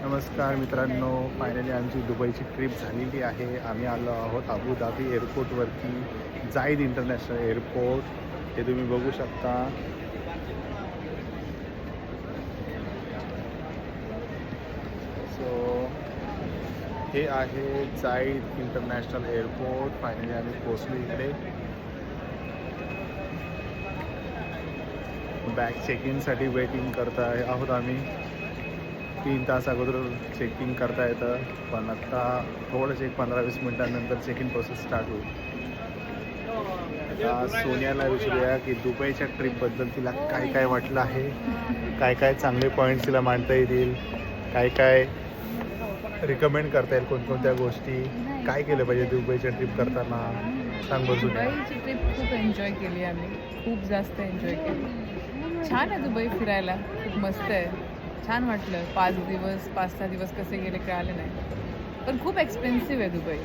नमस्कार मित्रांनो, फायनली आमची दुबईची ट्रिप झालेली आहे. आम्ही आलो आहोत अबुधाबी एअरपोर्टवरती, जाईद इंटरनॅशनल एअरपोर्ट. हे तुम्ही बघू शकता. सो हे आहे जाईद इंटरनॅशनल एअरपोर्ट. फायनली आम्ही पोहोचलो इकडे. बॅग चेक इनसाठी वेटिंग करता आहोत आम्ही. 3 तास अगोदर चेक इन करता येतं, पण आत्ता थोडंच एक 15-20 मिनटांनंतर चेक इन प्रोसेस स्टार्ट होईल. आता सोनियाला विचारूया की दुबईच्या ट्रिपबद्दल तिला काय काय वाटलं आहे, काय काय चांगले पॉईंट्स तिला मांडता येतील, काय काय रिकमेंड करता येईल, कोणकोणत्या गोष्टी, काय केलं पाहिजे दुबईच्या ट्रिप करताना. सांग बघू. दुबईची ट्रिप खूप एन्जॉय केली आम्ही, खूप जास्त एन्जॉय केली. छान आहे दुबई फिरायला, खूप मस्त आहे, छान वाटलं. 5-6 दिवस कसे गेले कळाले नाही. पण खूप एक्सपेन्सिव्ह आहे दुबई.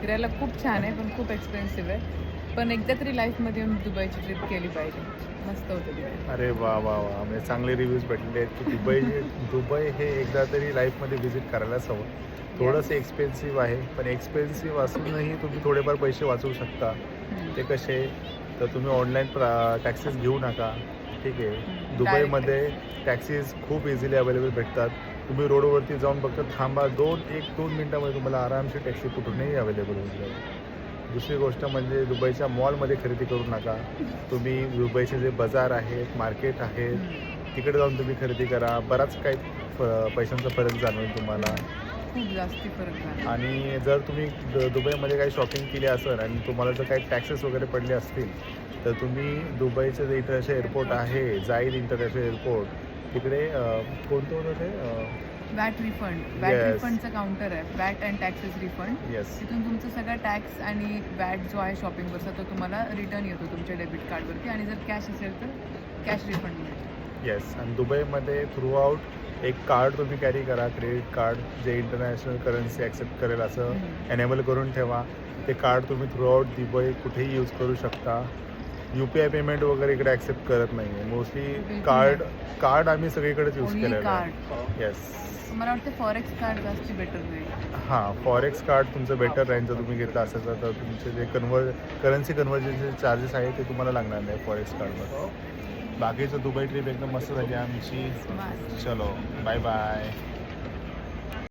फिरायला खूप छान आहे पण खूप एक्सपेन्सिव्ह आहे. पण एकदा तरी लाईफमध्ये येऊन दुबईची ट्रिप केली पाहिजे, मस्त होतं दुबई. अरे वा वा वा, म्हणजे चांगले रिव्ह्यूज भेटले आहेत की दुबई हे एकदा तरी लाईफमध्ये व्हिजिट करायलाच हवं. थोडंसं एक्सपेन्सिव्ह आहे, पण एक्सपेन्सिव्ह असूनही तुम्ही थोडेफार पैसे वाचवू शकता. ते कसे, तर तुम्ही ऑनलाईन टॅक्सीज घेऊ नका. ठीक आहे, दुबईमध्ये टॅक्सीज खूप इझिली अवेलेबल भेटतात. तुम्ही रोडवरती जाऊन फक्त थांबा, 1-2 मिनटामध्ये तुम्हाला आरामशी टॅक्सी कुठूनही अवेलेबल होऊन जाईल. दुसरी गोष्ट म्हणजे दुबईच्या मॉलमध्ये खरेदी करू नका. तुम्ही दुबईचे जे बाजार आहेत, मार्केट आहेत, तिकडे जाऊन तुम्ही खरेदी करा. बराच काही पैशांचा फरक जाणवेल तुम्हाला. खूप जास्ती फरक झाला. आणि जर तुम्ही दुबईमध्ये काही शॉपिंग केली असेल आणि तुम्हाला जर काही टॅक्सेस वगैरे पडले असतील, तर तुम्ही दुबईचं जे इंटरनॅशनल एअरपोर्ट आहे, जाईद इंटरनॅशनल एअरपोर्ट, तिकडे कोणतं होतं ते, वॅट रिफंड Yes. रिफंडचं काउंटर आहे. Watt and taxes refund. Yes तिथून तुमचं सगळं टॅक्स आणि वॅट जो आहे शॉपिंगवरचा तो तुम्हाला रिटर्न येतो तुमच्या डेबिट कार्डवरती. आणि जर कॅश असेल तर कॅश रिफंड मिळतो. येस. आणि दुबईमध्ये थ्रू आउट एक कार्ड तुम्ही कॅरी करा, क्रेडिट कार्ड, जे इंटरनॅशनल करन्सी ॲक्सेप्ट करेल असं एनेबल करून ठेवा. ते कार्ड तुम्ही थ्रू आउट दुबई कुठेही यूज करू शकता. UPI पेमेंट वगैरे इकडे ॲक्सेप्ट करत नाही आहे. मोस्टली कार्ड आम्ही सगळीकडेच यूज Only केलेलं आहे. card. येस. मला वाटतं फॉरेक्स कार्ड जास्त बेटर राहील. हां, फॉरेक्स कार्ड तुमचं बेटर राहील. जर तुम्ही घेतलं असेल तर तुमचे जे करन्सी कन्व्हर्जनचे चार्जेस आहेत ते तुम्हाला लागणार नाही फॉरेक्स कार्डवर. बाकीचं दुबई ट्रिप एकदम मस्त झाली आमची. चलो, बाय बाय.